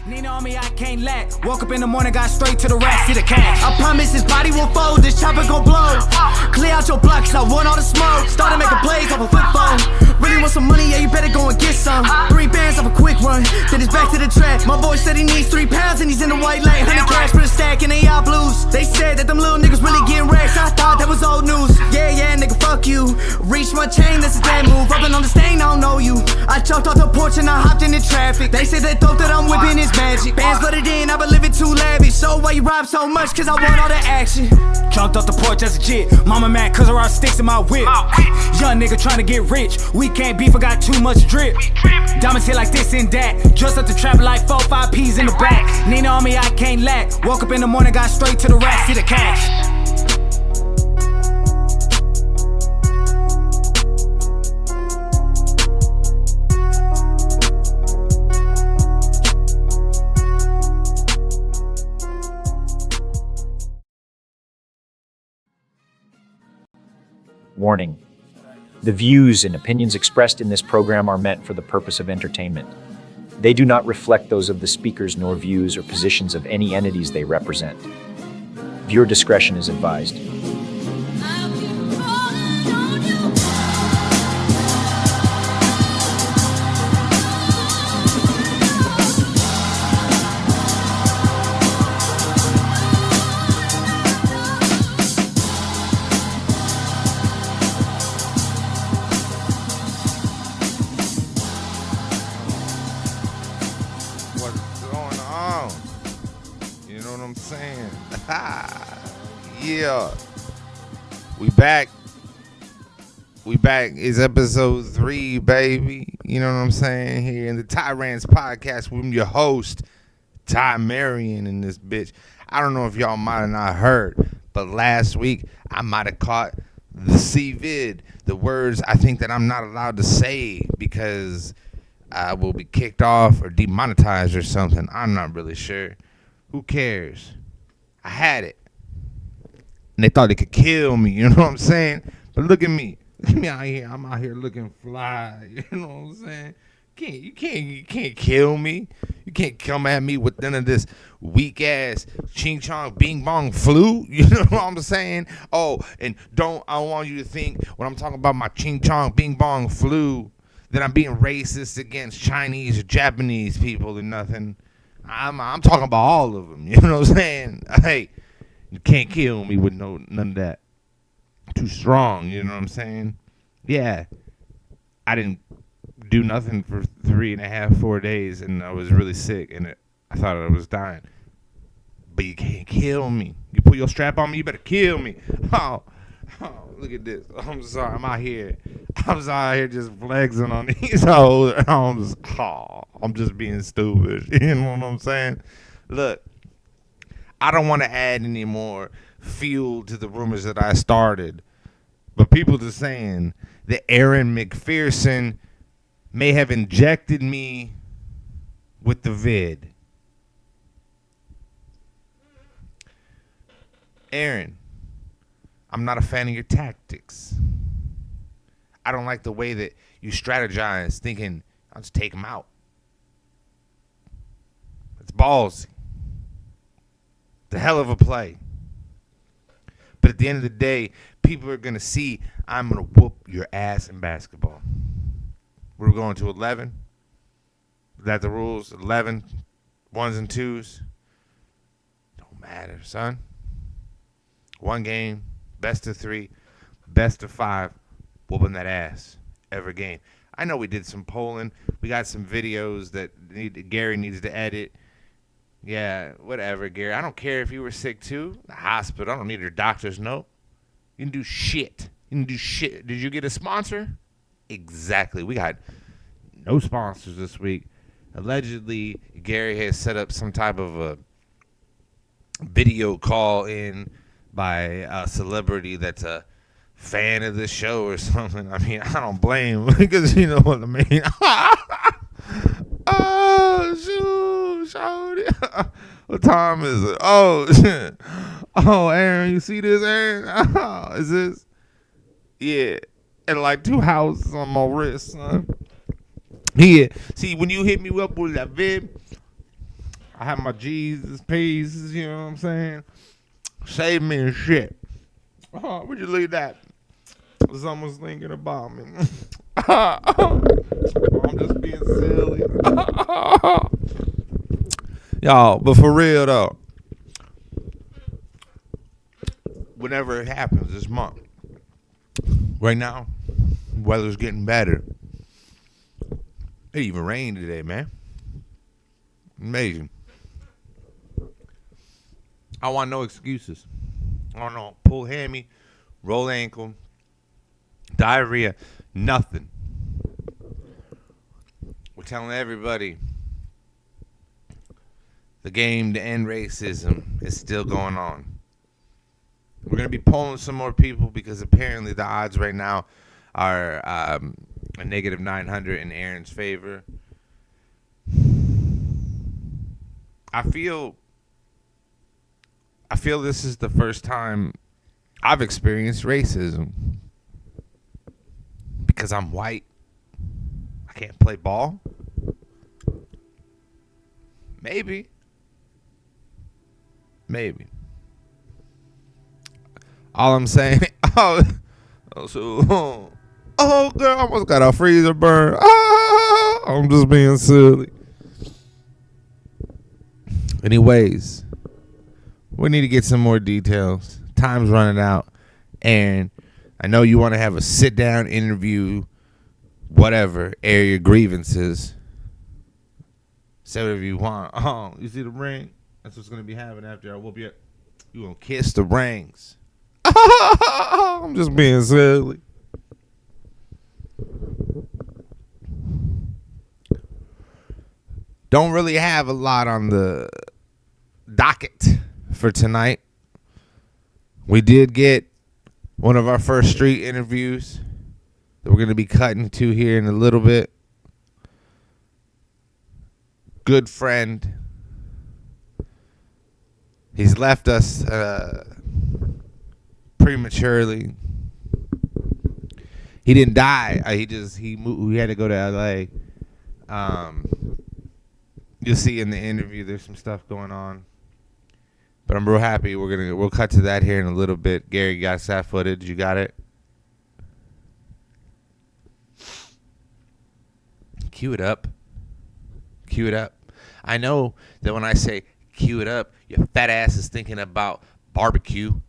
Nina on me, I can't lack. Woke up in the morning, got straight to the racks, see the cash. I promise his body will fold, this chopper gon' blow. Clear out your block, cause I want all the smoke. Started making plays off a flip phone. Really want some money, yeah, you better go and get some. 3 bands off a quick run, then it's back to the track. My boy said he needs 3 pounds and he's in the white lane. 100 cash for the stack and they all blues. They said that them little niggas really getting racks. I thought that was old news. Yeah, nigga, fuck you. Reach my chain, that's a damn move. Rubbing on the stain, I don't know you. I choked off the porch and I hopped into traffic. They said that dope that I'm whipping is magic. Bands flooded in, I been living too lavish. So why you rob so much? Cause I want all the action. Jumped off the porch as a jit. Mama mad cause there are sticks in my whip. Young nigga trying to get rich. We can't beef, I got too much drip. Diamonds hit like this and that. Just up the trap like 4-5 P's in the back. Nina on me, I can't lack. Woke up in the morning, got straight to the racks, see the cash. Warning. The views and opinions expressed in this program are meant for the purpose of entertainment. They do not reflect those of the speakers nor views or positions of any entities they represent. Viewer discretion is advised. Yeah, we back. It's episode 3, baby. You know what I'm saying? Here in the Rants podcast, I'm your host, Marion, in this bitch. I don't know if y'all might have not heard, but last week I might have caught the C-vid, the words I think that I'm not allowed to say because I will be kicked off or demonetized or something. I'm not really sure. Who cares? I had it. And they thought they could kill me, you know what I'm saying? But look at me. Look at me out here. I'm out here looking fly. You know what I'm saying? You can't kill me. You can't come at me with none of this weak ass ching chong bing bong flu. You know what I'm saying? Oh, and I want you to think when I'm talking about my ching chong bing bong flu that I'm being racist against Chinese or Japanese people or nothing. I'm talking about all of them. You know what I'm saying? Hey. You can't kill me with none of that. Too strong, you know what I'm saying? Yeah. I didn't do nothing for 3.5, 4 days, and I was really sick, and I thought I was dying. But you can't kill me. You put your strap on me, you better kill me. Oh, look at this. I'm sorry. I'm out here just flexing on these hoes. I'm just being stupid. You know what I'm saying? Look. I don't want to add any more fuel to the rumors that I started, but people are saying that Aaron McPherson may have injected me with the vid. Aaron, I'm not a fan of your tactics. I don't like the way that you strategize thinking, I'll just take him out. It's ballsy. The hell of a play. But at the end of the day, people are going to see I'm going to whoop your ass in basketball. We're going to 11. Is that the rules? 11, 1s and 2s. Don't matter, son. 1 game, best of 3, best of 5, whooping that ass every game. I know we did some polling. We got some videos that Gary needs to edit. Yeah, whatever, Gary. I don't care if you were sick, too. The hospital. I don't need your doctor's note. You can do shit. Did you get a sponsor? Exactly. We got no sponsors this week. Allegedly, Gary has set up some type of a video call in by a celebrity that's a fan of the show or something. I mean, I don't blame him because you know what I mean. Oh, shoot, shorty. What time is it? Oh, shit. Oh, Aaron, you see this, Aaron? Oh, is this? Yeah. And like 2 houses on my wrist, son. Yeah. See, when you hit me up with that vid, I have my Jesus pieces, you know what I'm saying? Save me and shit. Oh, where'd you leave that? Someone's thinking about me. I'm just being silly. Y'all, but for real though, whenever it happens this month, right now, weather's getting better. It even rained today, man. Amazing. I want no excuses. I don't know, pull hammy, roll ankle, diarrhea, nothing. We're telling everybody the game to end racism is still going on. We're going to be polling some more people because apparently the odds right now are a negative 900 in Aaron's favor. I feel this is the first time I've experienced racism because I'm white. I can't play ball. Maybe. All I'm saying, girl, I almost got a freezer burn. I'm just being silly. Anyways, we need to get some more details. Time's running out. And I know you want to have a sit-down interview, whatever, air your grievances. Say whatever you want. Oh, you see the ring? That's what's going to be happening after I whoop you. You going to kiss the rings. I'm just being silly. Don't really have a lot on the docket for tonight. We did get one of our first street interviews that we're going to be cutting to here in a little bit. Good friend. He's left us prematurely. He didn't die. He moved. We had to go to LA. You'll see in the interview there's some stuff going on. But I'm real happy. We'll cut to that here in a little bit. Gary, you got that footage? You got it? Cue it up. I know that when I say cue it up, your fat ass is thinking about barbecue.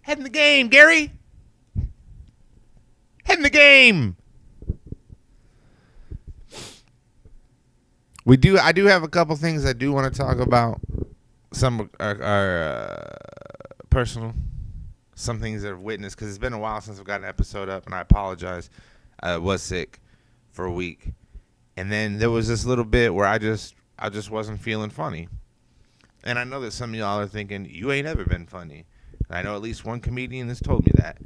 Head in the game, Gary. Head in the game. I do have a couple things I do want to talk about. Some are personal. Some things that I've witnessed because it's been a while since I've got an episode up, and I apologize. I was sick for a week, and then there was this little bit where I just wasn't feeling funny. And I know that some of y'all are thinking you ain't ever been funny. And I know at least one comedian has told me that.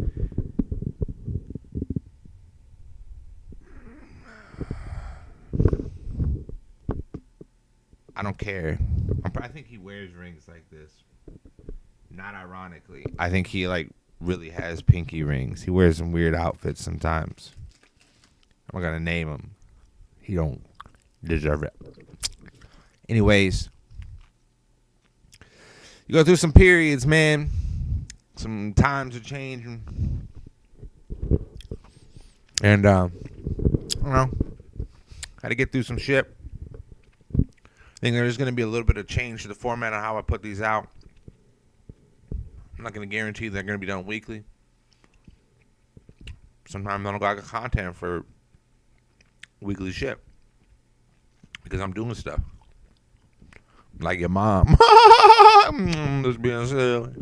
I don't care. I think he wears rings like this. Not ironically. I think he really has pinky rings. He wears some weird outfits sometimes. I'm not gonna name him. He don't deserve it. Anyways, you go through some periods, man. Some times are changing. And I don't know. Had to get through some shit. I think there's going to be a little bit of change to the format on how I put these out. I'm not going to guarantee they're going to be done weekly. Sometimes I don't got content for weekly shit because I'm doing stuff. Like your mom. Just being silly.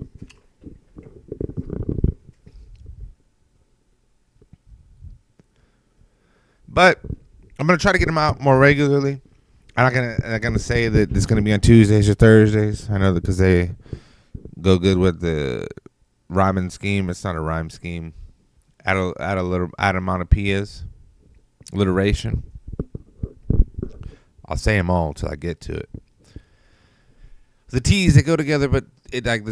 But I'm going to try to get them out more regularly. I'm not gonna say that it's gonna be on Tuesdays or Thursdays. I know that because they go good with the rhyming scheme. It's not a rhyme scheme. Add amount of P's, alliteration. I'll say them all till I get to it. The T's, they go together, but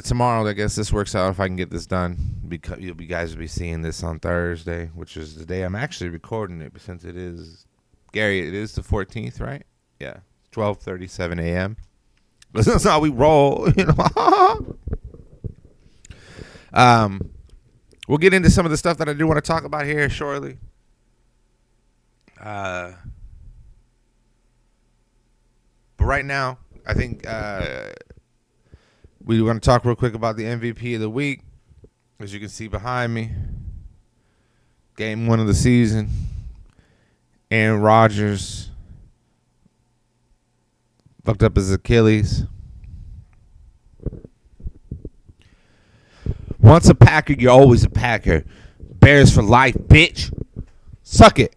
tomorrow, I guess this works out if I can get this done. Because you guys will be seeing this on Thursday, which is the day I'm actually recording it, since it is, Gary, it is the 14th, right? Yeah, 12:37 a.m. That's how we roll, you know. We'll get into some of the stuff that I do want to talk about here shortly. But right now, I think we want to talk real quick about the MVP of the week. As you can see behind me, Game 1 of the season, Aaron Rodgers fucked up his Achilles. Once a Packer, you're always a Packer. Bears for life, bitch. Suck it.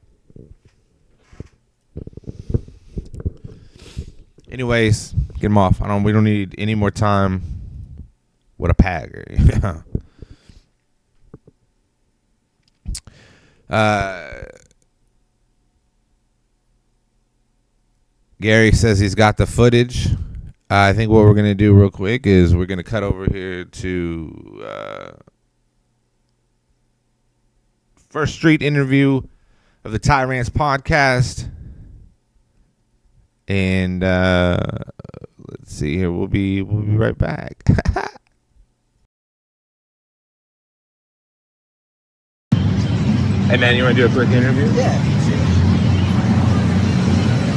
Anyways, get him off. We don't need any more time with a Packer. Gary says he's got the footage. I think what we're going to do real quick is we're going to cut over here to First Street interview of the Rants podcast. And let's see here. We'll be right back. Hey man, you want to do a quick interview? Yeah.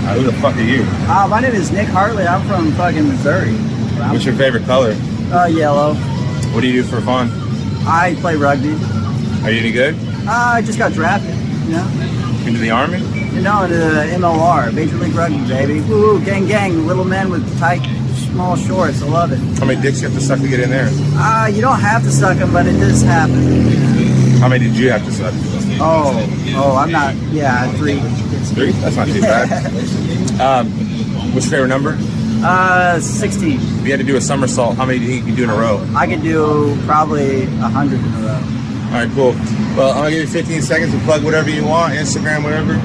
Who the fuck are you? My name is Nick Hartley. I'm from fucking Missouri. What's your favorite color? Yellow. What do you do for fun? I play rugby. Are you any good? I just got drafted, you know? Into the army? You know, into the MLR, Major League Rugby, baby. Woo, gang, gang, little men with tight, small shorts. I love it. How many dicks you have to suck to get in there? You don't have to suck them, but it does happen. How many did you have to suck? I'm not, 3. 3? That's not too bad. What's your favorite number? 16. If you had to do a somersault, how many do you think you can do in a row? I could do probably 100 in a row. All right, cool. Well, I'm going to give you 15 seconds to plug whatever you want, Instagram, whatever.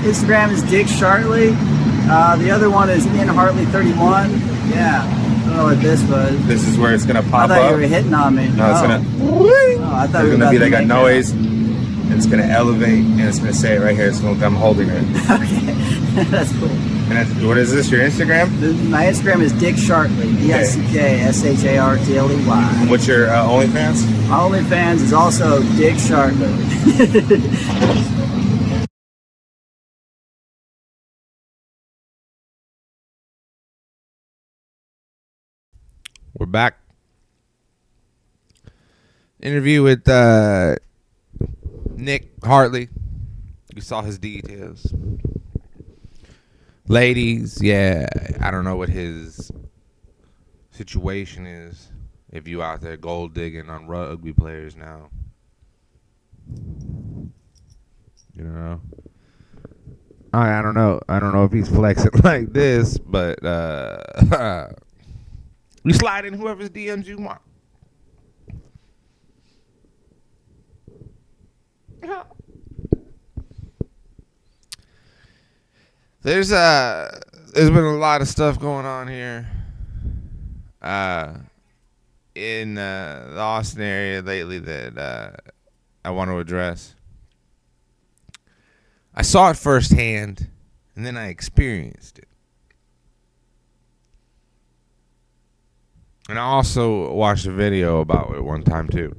Instagram is Dick Shartley. The other one is InHartley31. Yeah. I don't know what this was. This is where it's going to I pop thought up. you were hitting on me. No, it's going to... I thought There's we going were to be about like a make noise, and it's going to elevate, and it's going to say it right here. It's going to come holding it. Okay. That's cool. And that's, what is this, your Instagram? My Instagram is Dick Shartley. DICKSHARTLEY. What's your OnlyFans? My OnlyFans is also Dick Shartley. We're back. Interview with Nick Hartley. You saw his details. Ladies, yeah, I don't know what his situation is. If you out there gold digging on rugby players now. You know? I don't know. I don't know if he's flexing like this, but you slide in whoever's DMs you want. There's been a lot of stuff going on here in the Austin area lately that I want to address. I saw it firsthand, and then I experienced it. And I also watched a video about it one time, too.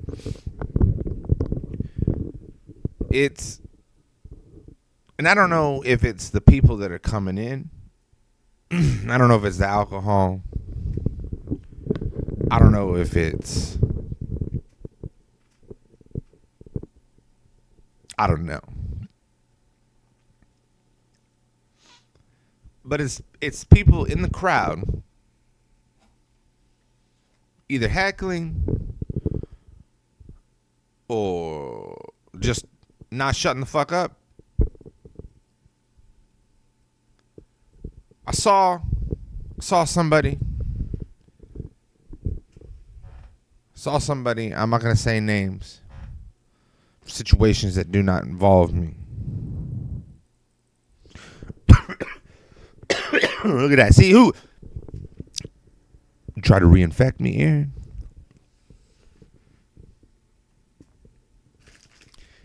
And I don't know if it's the people that are coming in. I don't know if it's the alcohol. I don't know if it's... I don't know. But it's people in the crowd either heckling or just not shutting the fuck up. I saw somebody. I'm not going to say names. Situations that do not involve me. Look at that. See who? You try to reinfect me, Aaron?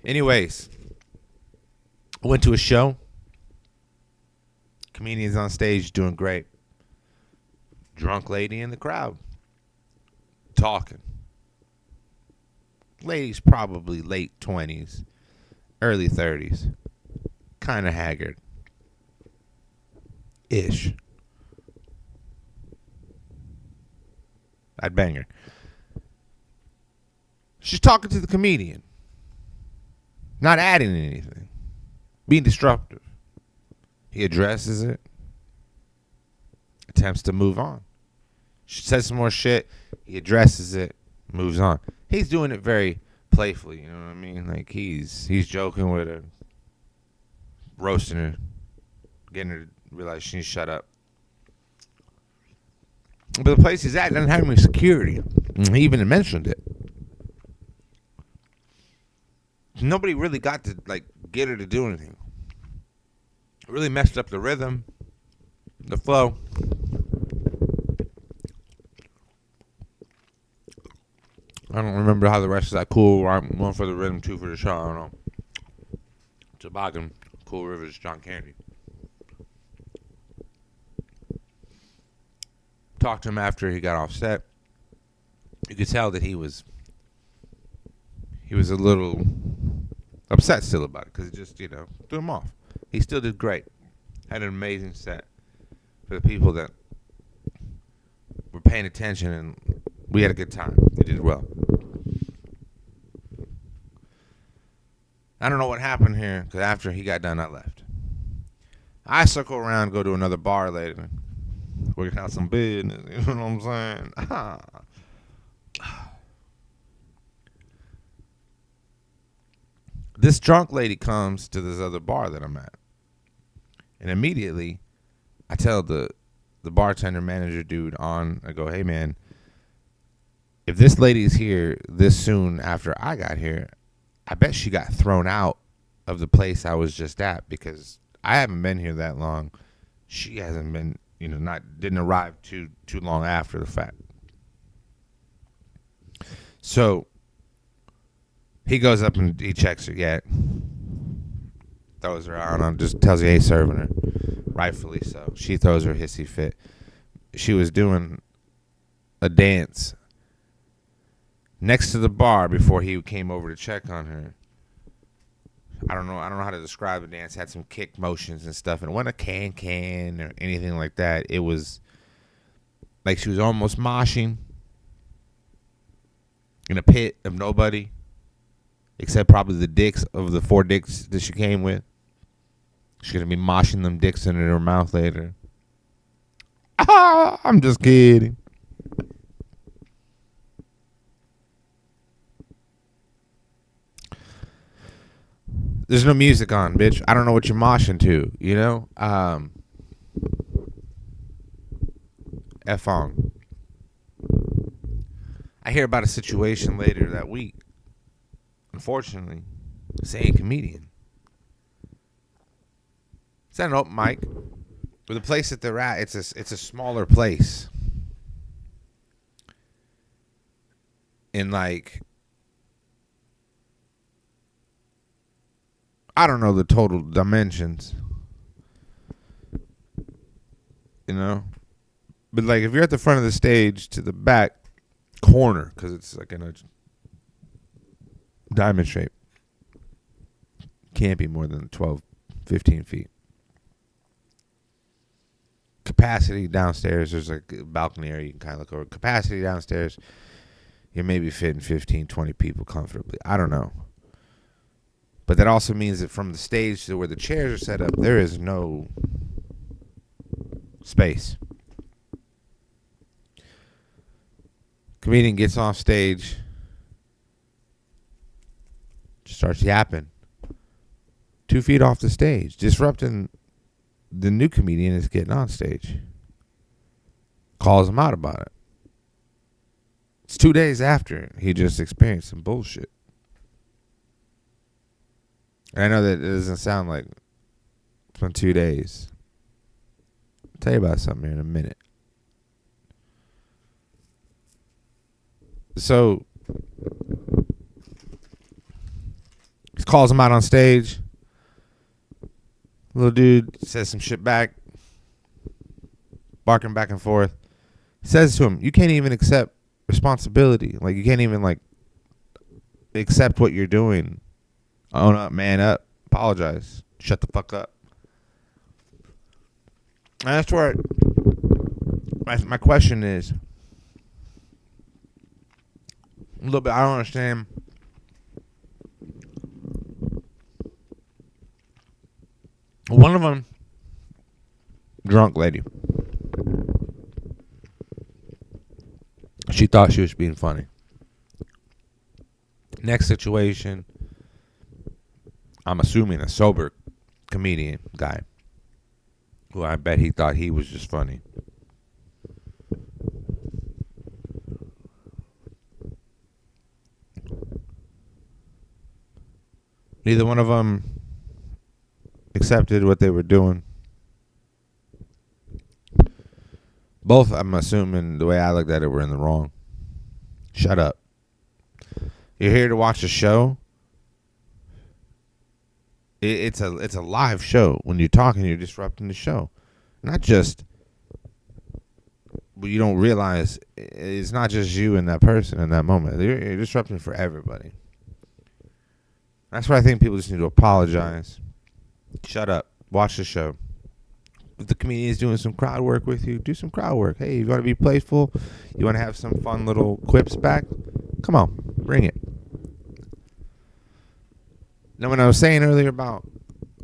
Anyways, I went to a show. Comedians on stage doing great. Drunk lady in the crowd talking. Lady's probably late 20s, early 30s. Kind of haggard. Ish. I'd bang her. She's talking to the comedian. Not adding anything. Being disruptive. He addresses it. Attempts to move on. She says some more shit. He addresses it. Moves on. He's doing it very playfully. You know what I mean? Like he's joking with her. Roasting her. Getting her to realize she needs to shut up. But the place he's at doesn't have any security. He even mentioned it. Nobody really got to like get her to do anything. It really messed up the rhythm, the flow. I don't remember how the rest of that cool. One for the rhythm, two for the shot. I don't know. Toboggan, Cool Rivers, John Candy. Talked to him after he got off set. You could tell that he was a little upset still about it because it just, threw him off. He still did great. Had an amazing set for the people that were paying attention, and we had a good time. He did well. I don't know what happened here because after he got done, I left. I circle around, go to another bar later. Working out some business, you know what I'm saying? This drunk lady comes to this other bar that I'm at. And immediately, I tell the bartender manager dude I go, hey man, if this lady's here this soon after I got here, I bet she got thrown out of the place I was just at because I haven't been here that long. She hasn't been, didn't arrive too long after the fact. So he goes up and he checks her yet. Throws her out and just tells you, hey, serving her. Rightfully so. She throws her hissy fit. She was doing a dance next to the bar before he came over to check on her. I don't know how to describe the dance. Had some kick motions and stuff, and it wasn't a can or anything like that. It was like she was almost moshing in a pit of nobody, except probably the dicks of the 4 dicks that she came with. She's gonna be moshing them dicks into her mouth later. I'm just kidding. There's no music on, bitch. I don't know what you're moshing to, F on. I hear about a situation later that week. Unfortunately, same comedian. It's at an open mic. But the place that they're at, it's a smaller place. And like, I don't know the total dimensions. But like if you're at the front of the stage to the back corner, because it's like in a diamond shape, can't be more than 12, 15 feet. Capacity downstairs, there's like a balcony area you can kind of look over. Capacity downstairs, you're maybe fitting 15, 20 people comfortably. I don't know. But that also means that from the stage to where the chairs are set up, there is no space. Comedian gets off stage, starts yapping. 2 feet off the stage, disrupting the new comedian is getting on stage. Calls him out about it. It's 2 days after he just experienced some bullshit. I know that it doesn't sound like it's been 2 days. I'll tell you about something here in a minute. So, calls him out on stage. Little dude says some shit back. barking back and forth. He says to him, you can't even accept responsibility. Like, you can't even, like, accept what you're doing. Own up, man up, apologize, shut the fuck up. And that's where my question is a little bit. I don't understand. One of them, drunk lady. She thought she was being funny. Next situation, I'm assuming a sober comedian guy who I bet he thought he was just funny. Neither one of them accepted what they were doing. Both, I'm assuming, the way I looked at it, were in the wrong. Shut up. You're here to watch a show. It's a live show. When you're talking, you're disrupting the show. Not just, but you don't realize it's not just you and that person in that moment. You're disrupting for everybody. That's why I think people just need to apologize. Shut up. Watch the show. If the comedian is doing some crowd work with you, do some crowd work. Hey, you want to be playful? You want to have some fun little quips back? Come on, bring it. Now, when I was saying earlier about,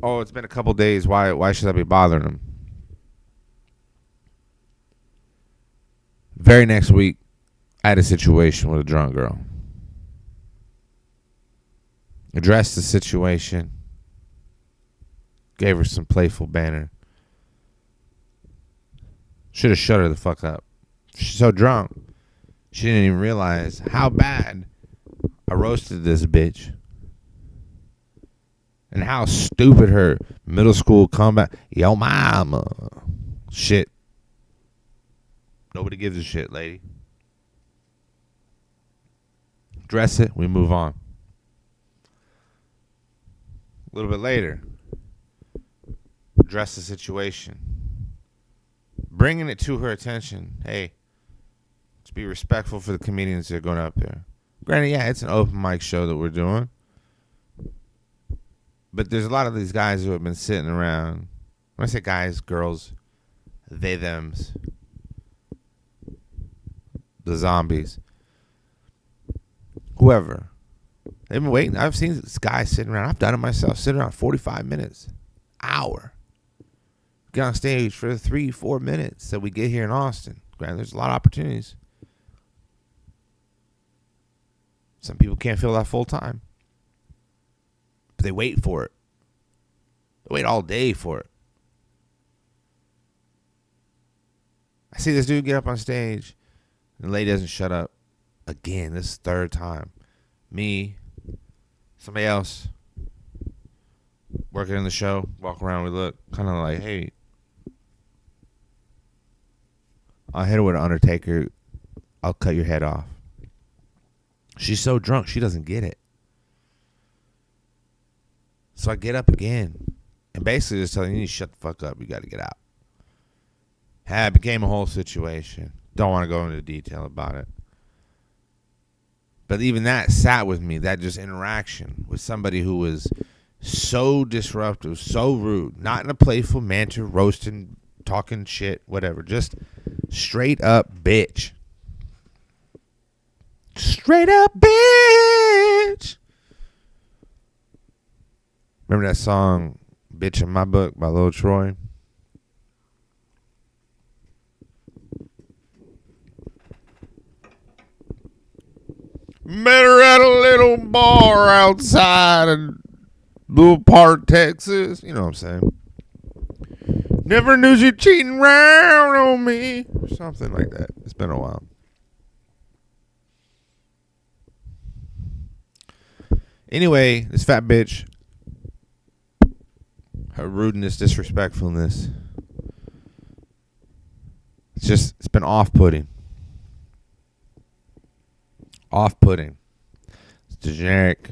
oh, it's been a couple days, why should I be bothering him? Very next week, I had a situation with a drunk girl. Addressed the situation. Gave her some playful banter. Should have shut her the fuck up. She's so drunk, she didn't even realize how bad I roasted this bitch. And how stupid her middle school comeback. Yo, mama. Shit. Nobody gives a shit, lady. Address it. We move on. A little bit later. Address the situation. Bringing it to her attention. Hey, let's be respectful for the comedians that are going up there. Granted, yeah, it's an open mic show that we're doing. But there's a lot of these guys who have been sitting around. When I say guys, girls, they, thems, the zombies, whoever. They've been waiting. I've seen this guy sitting around. I've done it myself. Sitting around 45 minutes, hour. Get on stage for 3-4 minutes that we get here in Austin. Granted, there's a lot of opportunities. Some people can't fill that full time. But they wait for it. They wait all day for it. I see this dude get up on stage, and the lady doesn't shut up. Again, this is the third time. Me, somebody else, working in the show, walk around, we look, kind of like, hey, I'll hit her with an Undertaker. I'll cut your head off. She's so drunk, she doesn't get it. So I get up again and basically just telling you, need to shut the fuck up. You got to get out. It became a whole situation. Don't want to go into detail about it. But even that sat with me, that just interaction with somebody who was so disruptive, so rude, not in a playful manner, roasting, talking shit, whatever. Just straight up bitch. Straight up bitch. Remember that song, Bitch in My Book by Lil Troy? Met her at a little bar outside of Little Park, Texas. You know what I'm saying? Never knew you cheating around on me. Or something like that. It's been a while. Anyway, this fat bitch, her rudeness, disrespectfulness, it's been off-putting. Off-putting. It's the generic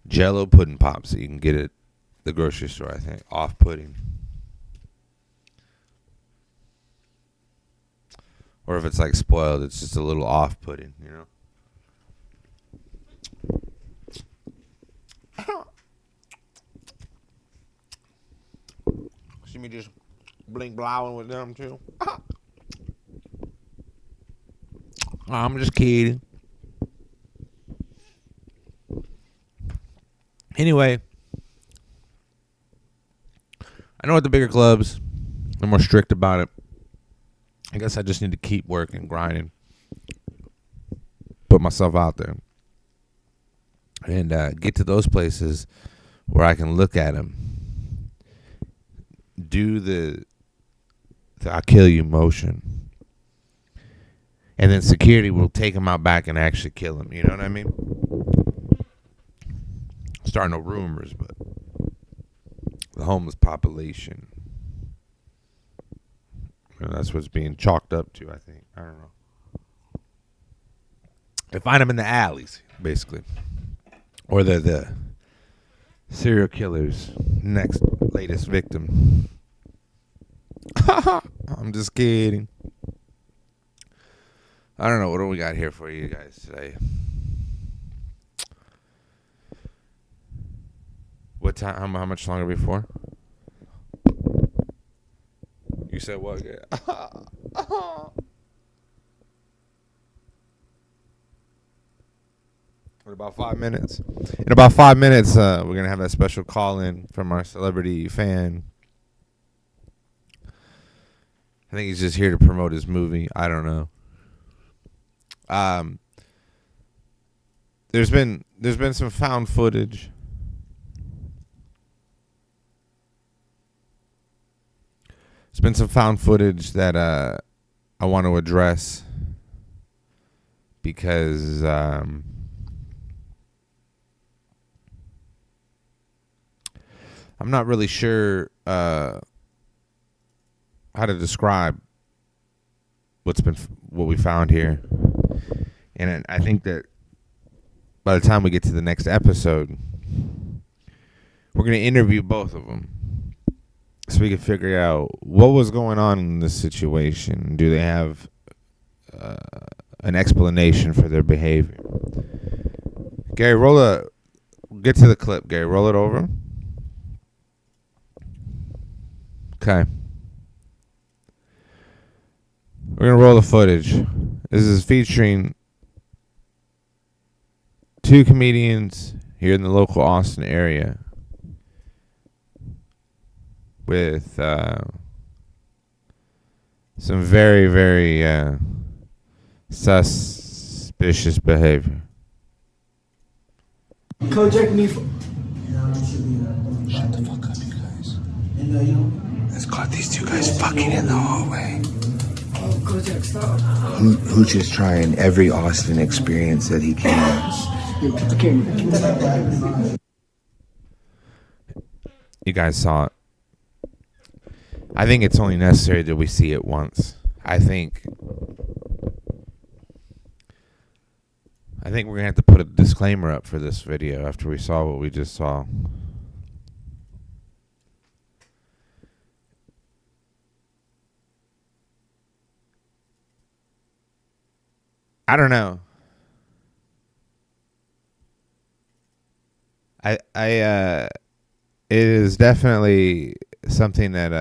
Jell-O pudding pops that you can get at the grocery store, I think. Off-putting. Or if it's like spoiled, it's just a little off-putting, you know? See me just blink blowing with them too? I'm just kidding. Anyway, I know at the bigger clubs, they're more strict about it. I guess I just need to keep working, grinding, put myself out there, and get to those places where I can look at them, do the "I kill you" motion, and then security will take them out back and actually kill them. You know what I mean? Starting no rumors, but the homeless population, you know, that's what's being chalked up to, I think. I don't know. They find them in the alleys, basically. Or they're the serial killer's next latest victim. I'm just kidding. I don't know. What do we got here for you guys today? What time? How much longer before? You said what? In about 5 minutes. In about 5 minutes, we're going to have that special call-in from our celebrity fan. I think he's just here to promote his movie. I don't know. There's been some found footage. There's been some found footage that I want to address because I'm not really sure how to describe what we found here, and I think that by the time we get to the next episode, we're going to interview both of them so we can figure out what was going on in this situation. Do they have an explanation for their behavior? Gary, get to the clip, Gary. Roll it over. Okay. We're going to roll the footage. This is featuring two comedians here in the local Austin area with some very, very suspicious behavior. Kojak me. Shut the fuck up, you guys. Let's caught these two guys fucking in the hallway. Kojak, stop. Hooch is trying every Austin experience that he can. You guys saw it. I think it's only necessary that we see it once. I think we're going to have to put a disclaimer up for this video after we saw what we just saw. I don't know. It is definitely something that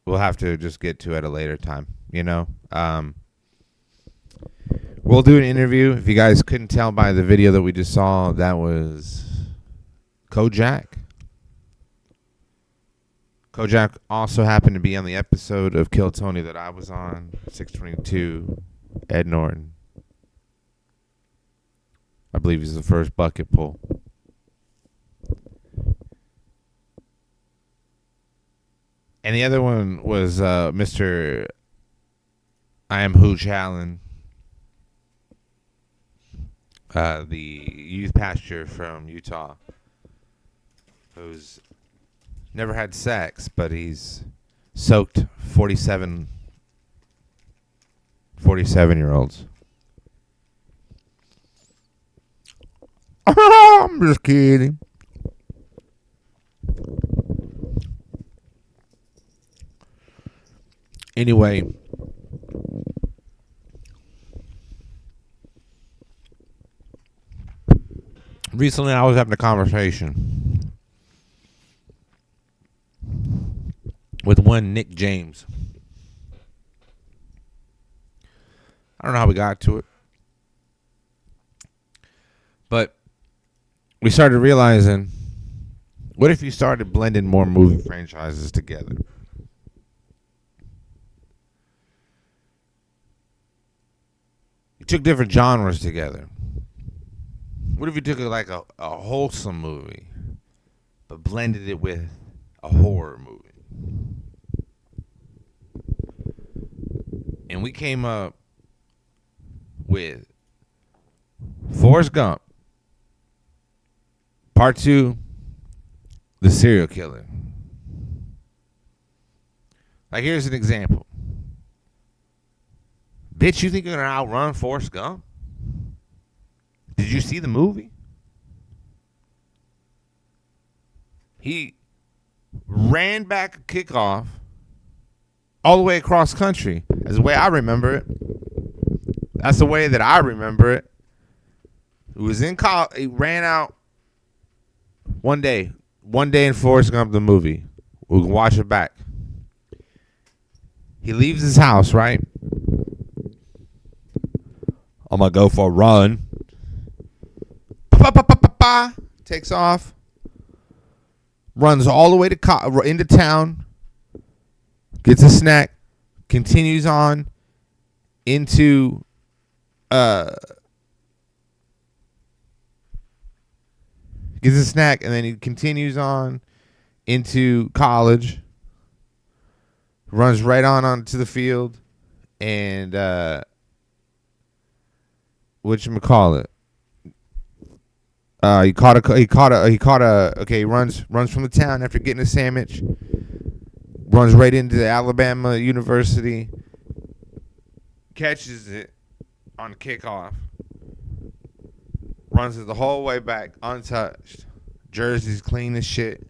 we'll have to just get to at a later time, you know. We'll do an interview. If you guys couldn't tell by the video that we just saw, that was Kojak. Kojak also happened to be on the episode of Kill Tony that I was on, 622, Ed Norton. I believe he's the first bucket pull. And the other one was Mr. I Am Hooch Allen, the youth pastor from Utah, who's never had sex, but he's soaked 47-year-olds. I'm just kidding. Anyway, recently I was having a conversation with one Nick James. I don't know how we got to it, but we started realizing, what if you started blending more movie franchises together? You took different genres together. What if you took like a wholesome movie, but blended it with a horror movie? And we came up with Forrest Gump, Part 2, The Serial Killer. Like, here's an example. Bitch, you think you're going to outrun Forrest Gump? Did you see the movie? He ran back a kickoff all the way across country. That's the way I remember it. That's the way that I remember it. He was in college. He ran out one day in Forrest Gump the movie. We can watch it back. He leaves his house, right? I'm going to go for a run. Takes off. Runs all the way to into town. Gets a snack. Continues on into gets a snack, and then he continues on into college. Runs right onto the field, and whatchamacallit? He runs from the town after getting a sandwich. Runs right into the Alabama University. Catches it on kickoff. Runs it the whole way back untouched. Jersey's clean as shit.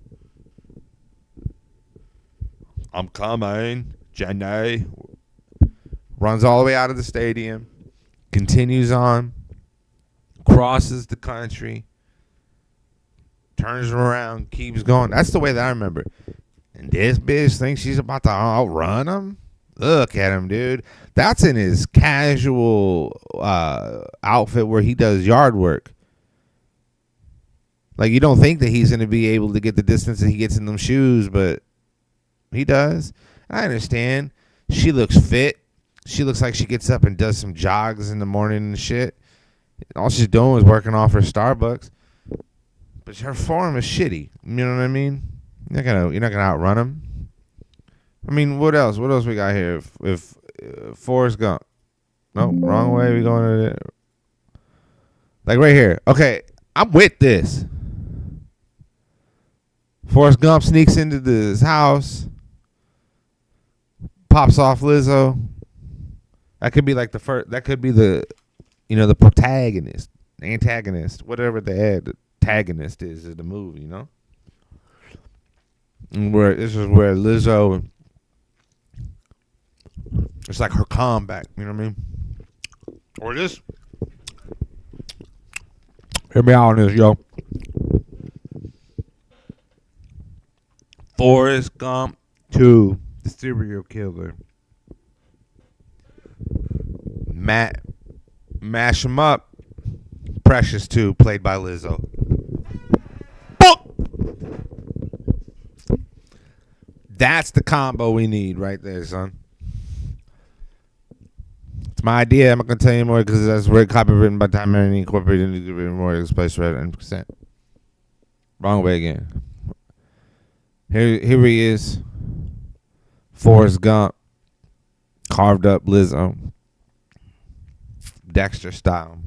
I'm coming, Jenny. Runs all the way out of the stadium. Continues on. Crosses the country. Turns around. Keeps going. That's the way that I remember it. And this bitch thinks she's about to outrun him? Look at him, dude. That's in his casual outfit where he does yard work. Like, you don't think that he's going to be able to get the distance that he gets in them shoes, but he does. I understand. She looks fit. She looks like she gets up and does some jogs in the morning and shit. All she's doing is working off her Starbucks. But her form is shitty. You know what I mean? You're not gonna outrun him. I mean, what else? What else we got here? If Forrest Gump. No, wrong way. We going to it. Like right here. Okay, I'm with this. Forrest Gump sneaks into his house. Pops off Lizzo. That could be like the first. That could be the, the protagonist, antagonist, whatever the antagonist is of the movie. You know. And this is where Lizzo. It's like her comeback. You know what I mean? Or this. Hear me out on this, yo. Forrest Gump 2, The Serial Killer. Mash 'em up. Precious 2, played by Lizzo. That's the combo we need right there, son. It's my idea. I'm not going to tell you more because that's where copywritten by Time Marion Incorporated and more express right 100%. Wrong way again. Here he is. Forrest Gump. Carved up Lizzo. Dexter style.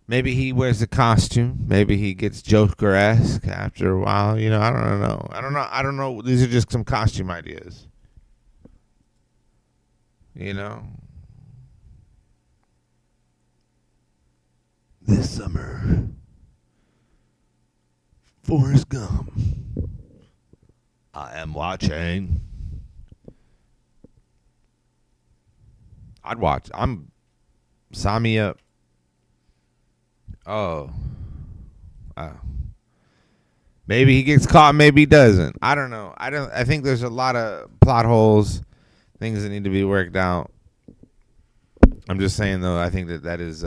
Maybe he wears a costume. Maybe he gets Joker-esque after a while. I don't know. These are just some costume ideas. This summer, Forrest Gump. I am watching I'd watch. Sign me up. Oh. Maybe he gets caught, maybe he doesn't. I don't know. I think there's a lot of plot holes, things that need to be worked out. I'm just saying though, I think that is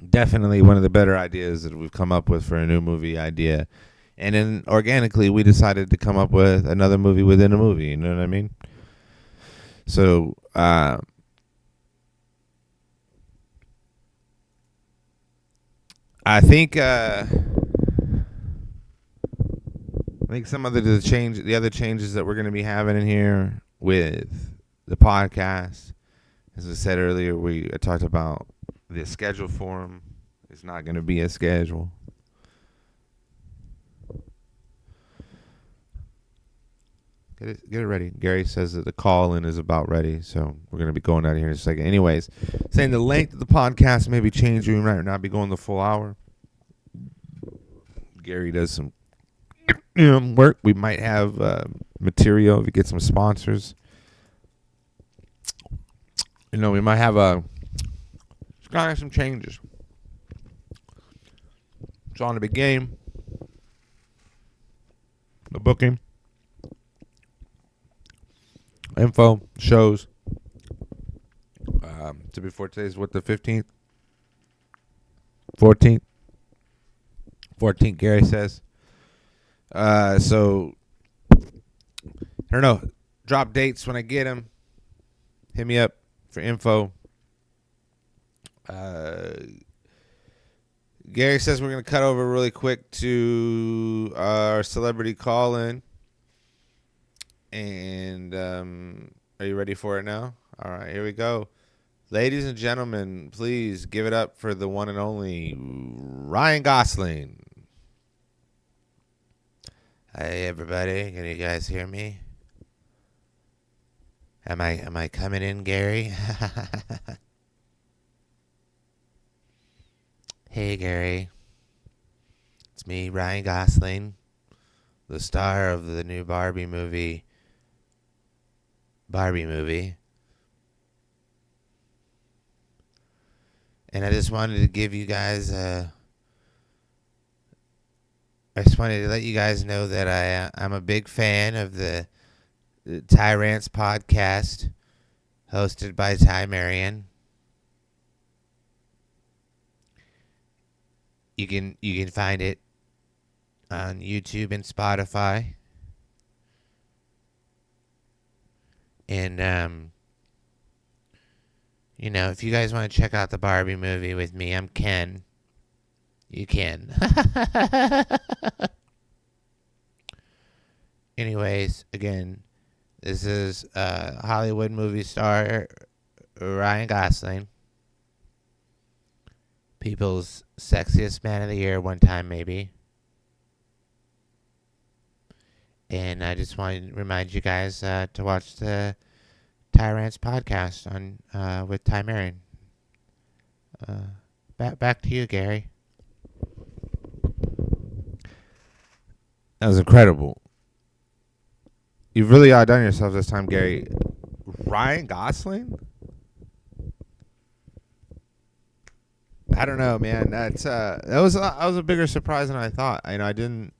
definitely one of the better ideas that we've come up with for a new movie idea. And then organically we decided to come up with another movie within a movie, you know what I mean? So I think some of the other changes that we're going to be having in here with the podcast, as I said earlier, we talked about the schedule for them. It's not going to be a schedule. Get it ready. Gary says that the call-in is about ready, so we're going to be going out of here in a second. Anyways, saying the length of the podcast may be changing. We might not be going the full hour. Gary does some work. We might have material if we get some sponsors. We might have just gotta have some changes. It's on the big game. The booking. Info, shows. To before today's what, the 15th? 14th? 14th, Gary says. So, I don't know. Drop dates when I get them. Hit me up for info. Gary says we're going to cut over really quick to our celebrity call-in. And are you ready for it now? All right, here we go. Ladies and gentlemen, please give it up for the one and only Ryan Gosling. Hey everybody, can you guys hear me? Am I coming in, Gary? Hey Gary. It's me, Ryan Gosling, the star of the new Barbie movie. And I just wanted to give you guys I just wanted to let you guys know that I'm a big fan of the Rants podcast hosted by Marion. You can find it on YouTube and Spotify. And if you guys want to check out the Barbie movie with me, I'm Ken. You can. Anyways, again, this is Hollywood movie star Ryan Gosling. People's sexiest man of the year one time, maybe. And I just want to remind you guys to watch the Rants podcast on with Marion. Back to you, Gary. That was incredible. You've really outdone yourself this time, Gary. Ryan Gosling? I don't know, man. That was a bigger surprise than I thought. I didn't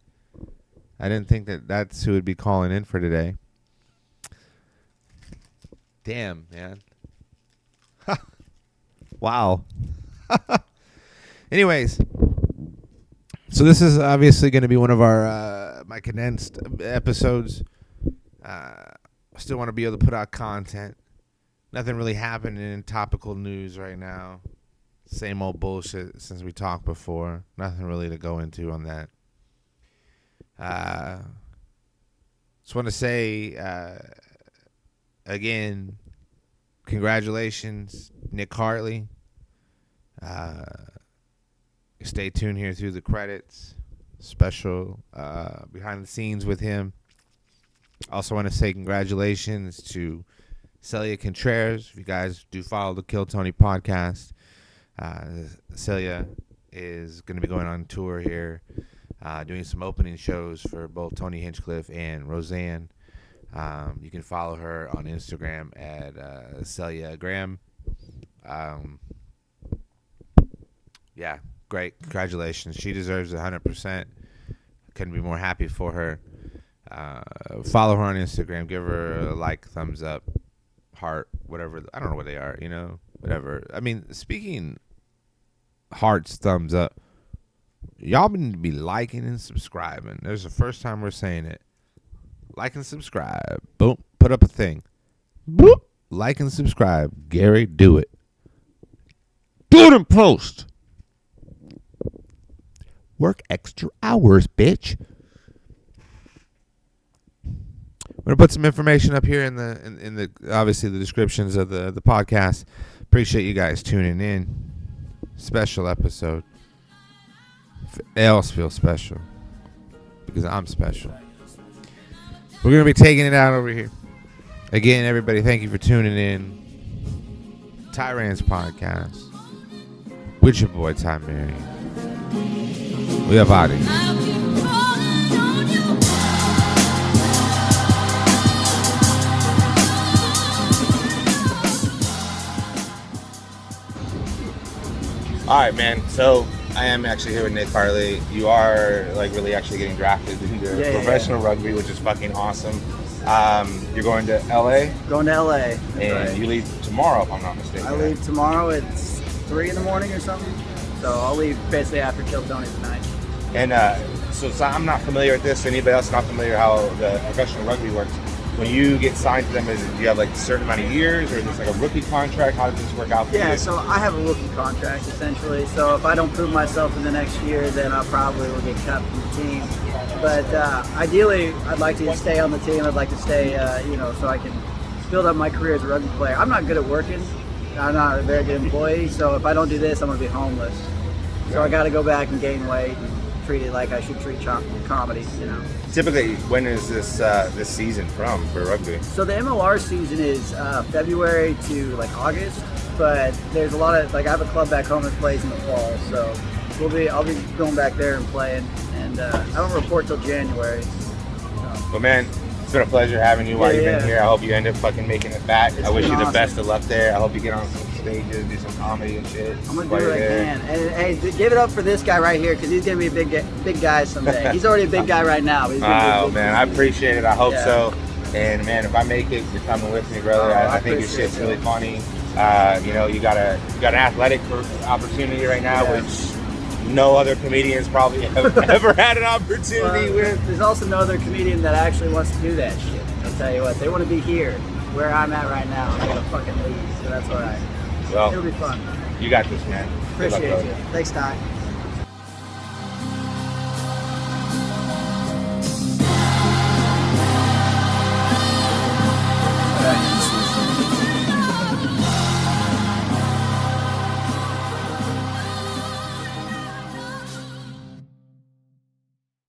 think that's who would be calling in for today. Damn, man. Wow. Anyways, so this is obviously going to be one of our my condensed episodes. Still want to be able to put out content. Nothing really happening in topical news right now. Same old bullshit since we talked before. Nothing really to go into on that. Just want to say again, congratulations, Nick Hartley. Stay tuned here through the credits. Special behind the scenes with him. Also want to say congratulations to Celia Contreras. If you guys do follow the Kill Tony podcast, Celia is going to be going on tour here, doing some opening shows for both Tony Hinchcliffe and Roseanne. You can follow her on Instagram at Celia Graham. Yeah, great. Congratulations. She deserves 100%. Couldn't be more happy for her. Follow her on Instagram. Give her a like, thumbs up, heart, whatever. I don't know what they are, whatever. I mean, speaking hearts, thumbs up, y'all need to be liking and subscribing. There's the first time we're saying it. Like and subscribe. Boom. Put up a thing. Boop. Like and subscribe. Gary, do it. Do it in post. Work extra hours, bitch. I'm gonna put some information up here in the obviously the descriptions of the podcast. Appreciate you guys tuning in. Special episode. It else feels special because I'm special. We're gonna be taking it out over here. Again, everybody, thank you for tuning in. Rants podcast with your boy Ty Marion. We have out of here. All right, man. So I am actually here with Nick Harley. You are like really actually getting drafted into professional rugby, which is fucking awesome. You're going to LA? Going to LA. That's And right. you leave tomorrow, if I'm not mistaken. I leave tomorrow. It's 3 in the morning or something. So I'll leave basically after Kill Tony tonight. And so I'm not familiar with this. Anybody else not familiar how the professional rugby works? When you get signed to them, do you have like a certain amount of years, or is this like a rookie contract? How does this work out for you? Yeah, so I have a rookie contract essentially. So if I don't prove myself in the next year, then I probably will get cut from the team. But ideally, I'd like to stay on the team. I'd like to stay, so I can build up my career as a rugby player. I'm not good at working. I'm not a very good employee. So if I don't do this, I'm going to be homeless. So I got to go back and gain weight and treat it like I should treat comedy, Typically, when is this season from for rugby? So the MLR season is February to like August, but there's a lot of I have a club back home that plays in the fall, so I'll be going back there and playing, and I don't report till January. But man, it's been a pleasure having you while you've been here. I hope you end up fucking making it back. I wish you the best of luck there. I hope you get on some stages, do some comedy and shit. I'm gonna do what I can. And hey, give it up for this guy right here, because he's gonna be a big guy someday. He's already a big guy right now. But he's gonna be a big man, I appreciate it. I hope so. And man, if I make it, you're coming with me, brother. I think your shit's really funny. You got an athletic opportunity right now, which no other comedians probably have ever had an opportunity with. There's also no other comedian that actually wants to do that shit. I'll tell you what, they want to be here, where I'm at right now. I'm gonna fucking leave, so that's all right. Well, it'll be fun. You got this, man. Appreciate you. Thanks, Ty.